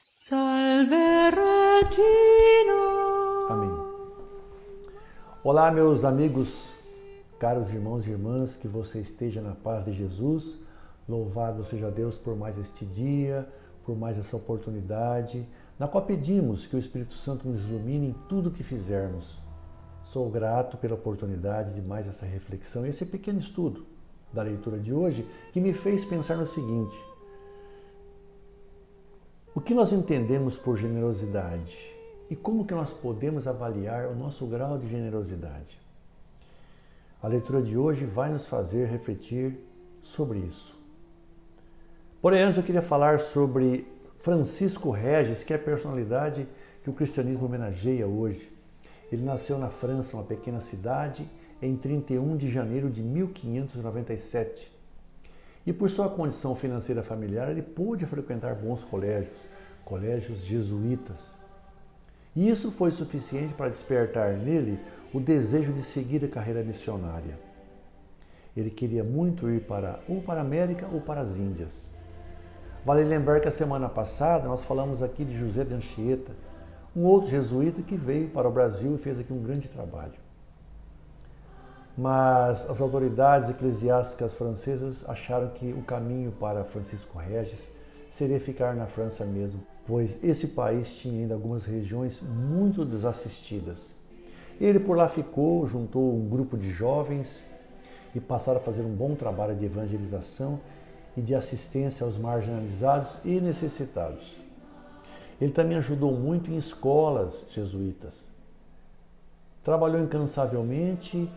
Salve Regina. Amém. Olá, meus amigos, caros irmãos e irmãs, que você esteja na paz de Jesus. Louvado seja Deus por mais este dia, por mais essa oportunidade, na qual pedimos que o Espírito Santo nos ilumine em tudo o que fizermos. Sou grato pela oportunidade de mais essa reflexão, esse pequeno estudo da leitura de hoje, que me fez pensar no seguinte: o que nós entendemos por generosidade e como que nós podemos avaliar o nosso grau de generosidade? A leitura de hoje vai nos fazer refletir sobre isso. Porém, antes eu queria falar sobre Francisco Regis, que é a personalidade que o cristianismo homenageia hoje. Ele nasceu na França, uma pequena cidade, em 31 de janeiro de 1597. E por sua condição financeira familiar, ele pôde frequentar bons colégios jesuítas. E isso foi suficiente para despertar nele o desejo de seguir a carreira missionária. Ele queria muito ir ou para a América ou para as Índias. Vale lembrar que a semana passada nós falamos aqui de José de Anchieta, um outro jesuíta que veio para o Brasil e fez aqui um grande trabalho. Mas as autoridades eclesiásticas francesas acharam que o caminho para Francisco Regis seria ficar na França mesmo, pois esse país tinha ainda algumas regiões muito desassistidas. Ele por lá ficou, juntou um grupo de jovens e passaram a fazer um bom trabalho de evangelização e de assistência aos marginalizados e necessitados. Ele também ajudou muito em escolas jesuítas. Trabalhou incansavelmente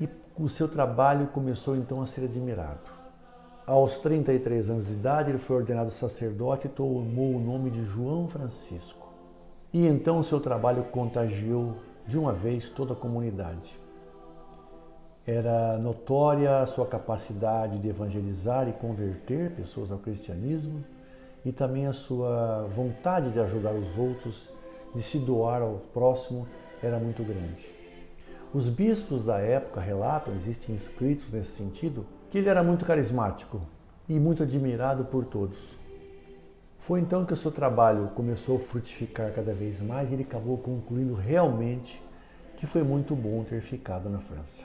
e o seu trabalho começou então a ser admirado. Aos 33 anos de idade, ele foi ordenado sacerdote e tomou o nome de João Francisco. E então o seu trabalho contagiou de uma vez toda a comunidade. Era notória a sua capacidade de evangelizar e converter pessoas ao cristianismo e também a sua vontade de ajudar os outros, de se doar ao próximo, era muito grande. Os bispos da época relatam, existem escritos nesse sentido, que ele era muito carismático e muito admirado por todos. Foi então que o seu trabalho começou a frutificar cada vez mais e ele acabou concluindo realmente que foi muito bom ter ficado na França.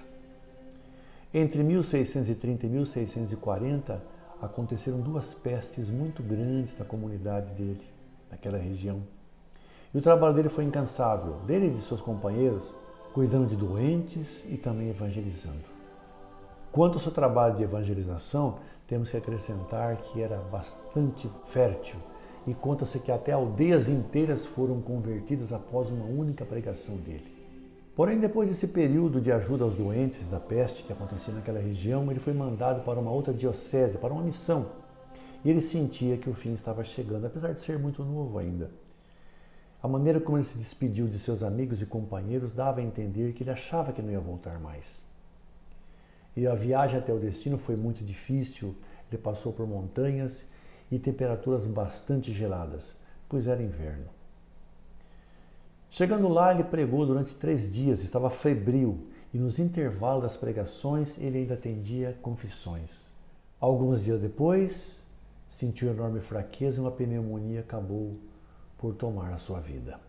Entre 1630 e 1640, aconteceram duas pestes muito grandes na comunidade dele, naquela região. E o trabalho dele foi incansável, dele e de seus companheiros, cuidando de doentes e também evangelizando. Quanto ao seu trabalho de evangelização, temos que acrescentar que era bastante fértil e conta-se que até aldeias inteiras foram convertidas após uma única pregação dele. Porém, depois desse período de ajuda aos doentes da peste que acontecia naquela região, ele foi mandado para uma outra diocese, para uma missão. E ele sentia que o fim estava chegando, apesar de ser muito novo ainda. A maneira como ele se despediu de seus amigos e companheiros dava a entender que ele achava que não ia voltar mais. E a viagem até o destino foi muito difícil, ele passou por montanhas e temperaturas bastante geladas, pois era inverno. Chegando lá, ele pregou durante 3 dias, estava febril e nos intervalos das pregações ele ainda atendia confissões. Alguns dias depois, sentiu enorme fraqueza e uma pneumonia acabou por tomar a sua vida.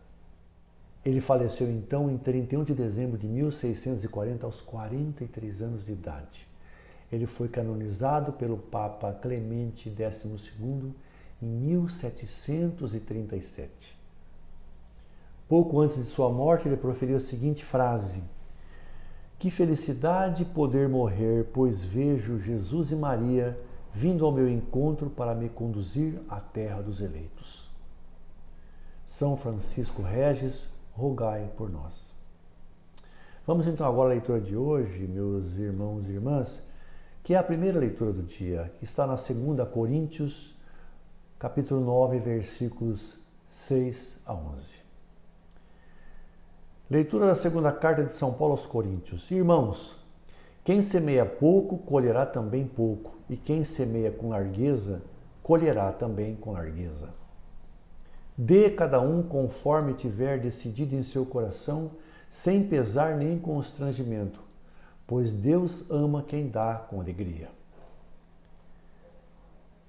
Ele faleceu então em 31 de dezembro de 1640, aos 43 anos de idade. Ele foi canonizado pelo Papa Clemente XII em 1737. Pouco antes de sua morte, ele proferiu a seguinte frase: "Que felicidade poder morrer, pois vejo Jesus e Maria vindo ao meu encontro para me conduzir à terra dos eleitos." São Francisco Regis, rogai por nós. Vamos então agora à leitura de hoje, meus irmãos e irmãs, que é a primeira leitura do dia, que está na 2 Coríntios, capítulo 9, versículos 6 a 11. Leitura da segunda carta de São Paulo aos Coríntios. Irmãos, quem semeia pouco, colherá também pouco, e quem semeia com largueza, colherá também com largueza. Dê cada um conforme tiver decidido em seu coração, sem pesar nem constrangimento, pois Deus ama quem dá com alegria.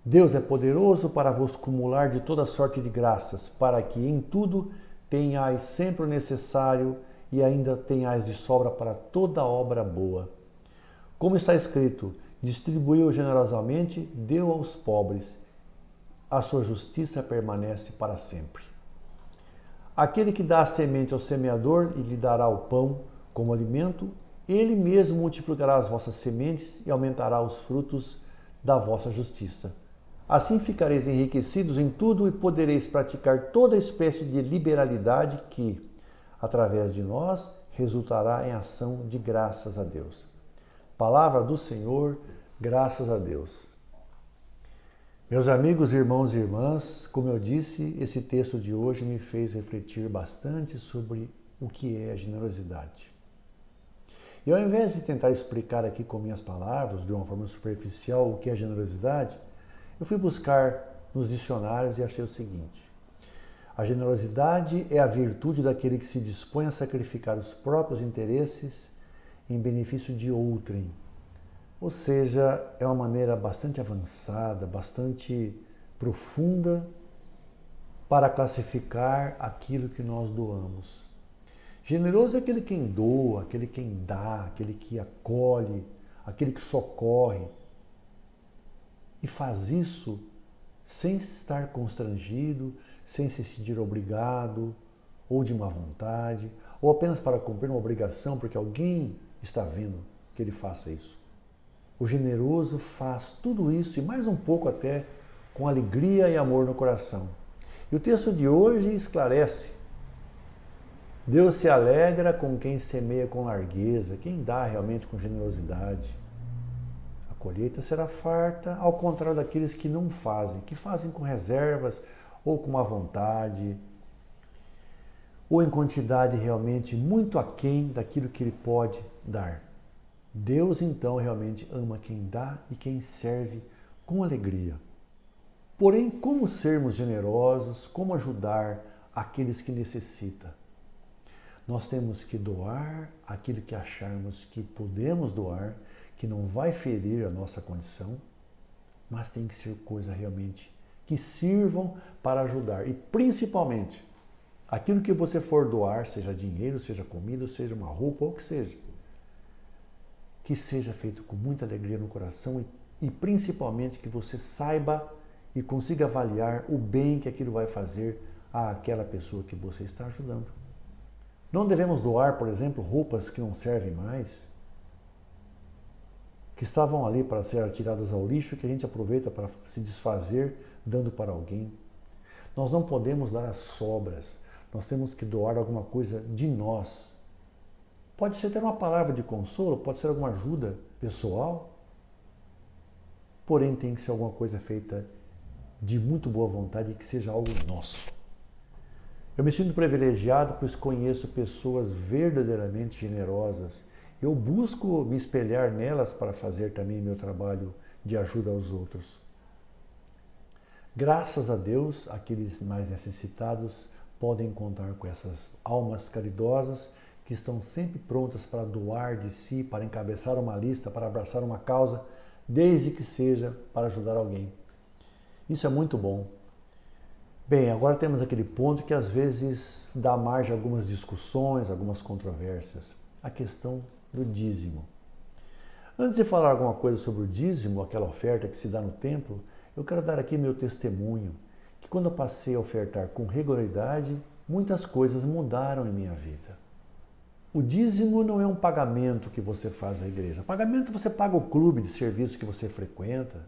Deus é poderoso para vos cumular de toda sorte de graças, para que em tudo tenhais sempre o necessário e ainda tenhais de sobra para toda obra boa. Como está escrito, distribuiu generosamente, deu aos pobres, a sua justiça permanece para sempre. Aquele que dá a semente ao semeador e lhe dará o pão como alimento, ele mesmo multiplicará as vossas sementes e aumentará os frutos da vossa justiça. Assim ficareis enriquecidos em tudo e podereis praticar toda espécie de liberalidade que, através de nós, resultará em ação de graças a Deus. Palavra do Senhor, graças a Deus. Meus amigos, irmãos e irmãs, como eu disse, esse texto de hoje me fez refletir bastante sobre o que é a generosidade. E ao invés de tentar explicar aqui com minhas palavras, de uma forma superficial, o que é generosidade, eu fui buscar nos dicionários e achei o seguinte: a generosidade é a virtude daquele que se dispõe a sacrificar os próprios interesses em benefício de outrem. Ou seja, é uma maneira bastante avançada, bastante profunda para classificar aquilo que nós doamos. Generoso é aquele quem doa, aquele quem dá, aquele que acolhe, aquele que socorre. E faz isso sem estar constrangido, sem se sentir obrigado, ou de má vontade, ou apenas para cumprir uma obrigação, porque alguém está vendo que ele faça isso. O generoso faz tudo isso e mais um pouco até com alegria e amor no coração. E o texto de hoje esclarece: Deus se alegra com quem semeia com largueza, quem dá realmente com generosidade. A colheita será farta, ao contrário daqueles que não fazem, que fazem com reservas ou com má vontade, ou em quantidade realmente muito aquém daquilo que ele pode dar. Deus então realmente ama quem dá e quem serve com alegria. Porém, como sermos generosos, como ajudar aqueles que necessitam? Nós temos que doar aquilo que acharmos que podemos doar, que não vai ferir a nossa condição, mas tem que ser coisa realmente que sirvam para ajudar. E principalmente, aquilo que você for doar, seja dinheiro, seja comida, seja uma roupa, ou o que seja feito com muita alegria no coração e principalmente que você saiba e consiga avaliar o bem que aquilo vai fazer àquela pessoa que você está ajudando. Não devemos doar, por exemplo, roupas que não servem mais, que estavam ali para ser atiradas ao lixo, que a gente aproveita para se desfazer, dando para alguém. Nós não podemos dar as sobras, nós temos que doar alguma coisa de nós. Pode ser até uma palavra de consolo, pode ser alguma ajuda pessoal, porém tem que ser alguma coisa feita de muito boa vontade e que seja algo nosso. Eu me sinto privilegiado, pois conheço pessoas verdadeiramente generosas. Eu busco me espelhar nelas para fazer também meu trabalho de ajuda aos outros. Graças a Deus, aqueles mais necessitados podem contar com essas almas caridosas que estão sempre prontas para doar de si, para encabeçar uma lista, para abraçar uma causa, desde que seja para ajudar alguém. Isso é muito bom. Bem, agora temos aquele ponto que às vezes dá margem a algumas discussões, algumas controvérsias. A questão do dízimo. Antes de falar alguma coisa sobre o dízimo, aquela oferta que se dá no templo, eu quero dar aqui meu testemunho, que quando eu passei a ofertar com regularidade, muitas coisas mudaram em minha vida. O dízimo não é um pagamento que você faz à igreja. Pagamento você paga o clube de serviço que você frequenta,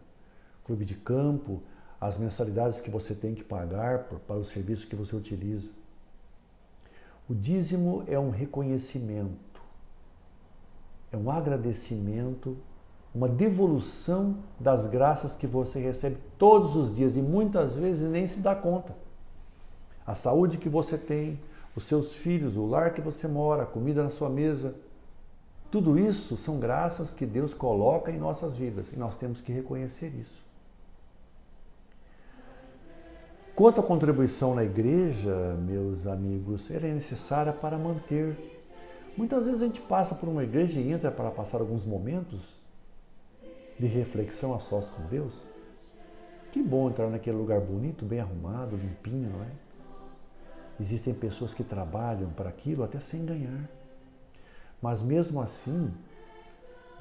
clube de campo, as mensalidades que você tem que pagar para os serviços que você utiliza. O dízimo é um reconhecimento, é um agradecimento, uma devolução das graças que você recebe todos os dias e muitas vezes nem se dá conta. A saúde que você tem, os seus filhos, o lar que você mora, a comida na sua mesa, tudo isso são graças que Deus coloca em nossas vidas e nós temos que reconhecer isso. Quanto à contribuição na igreja, meus amigos, ela é necessária para manter. Muitas vezes a gente passa por uma igreja e entra para passar alguns momentos de reflexão a sós com Deus. Que bom entrar naquele lugar bonito, bem arrumado, limpinho, não é? Existem pessoas que trabalham para aquilo até sem ganhar. Mas mesmo assim,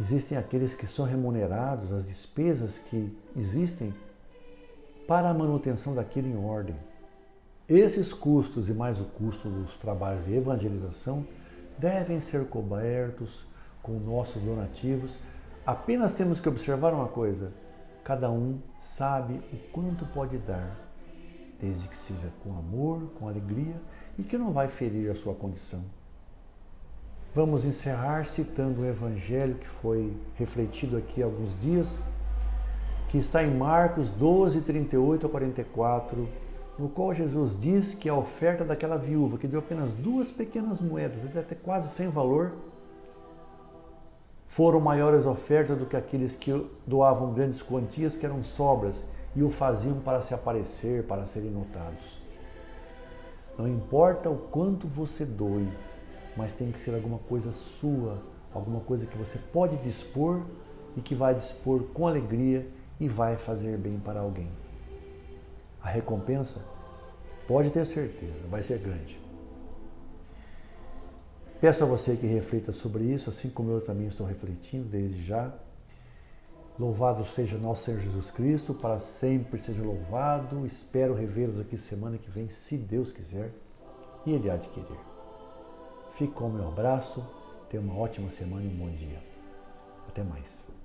existem aqueles que são remunerados, as despesas que existem para a manutenção daquilo em ordem. Esses custos e mais o custo dos trabalhos de evangelização devem ser cobertos com nossos donativos. Apenas temos que observar uma coisa: cada um sabe o quanto pode dar, desde que seja com amor, com alegria e que não vai ferir a sua condição. Vamos encerrar citando o evangelho que foi refletido aqui há alguns dias, que está em Marcos 12, 38 a 44, no qual Jesus diz que a oferta daquela viúva, que deu apenas 2 pequenas moedas, até quase sem valor, foram maiores ofertas do que aqueles que doavam grandes quantias, que eram sobras, e o faziam para se aparecer, para serem notados. Não importa o quanto você doe, mas tem que ser alguma coisa sua, alguma coisa que você pode dispor e que vai dispor com alegria e vai fazer bem para alguém. A recompensa, pode ter certeza, vai ser grande. Peço a você que reflita sobre isso, assim como eu também estou refletindo desde já. Louvado seja nosso Senhor Jesus Cristo, para sempre seja louvado. Espero revê-los aqui semana que vem, se Deus quiser, e Ele há de querer. Fique com o meu abraço, tenha uma ótima semana e um bom dia. Até mais.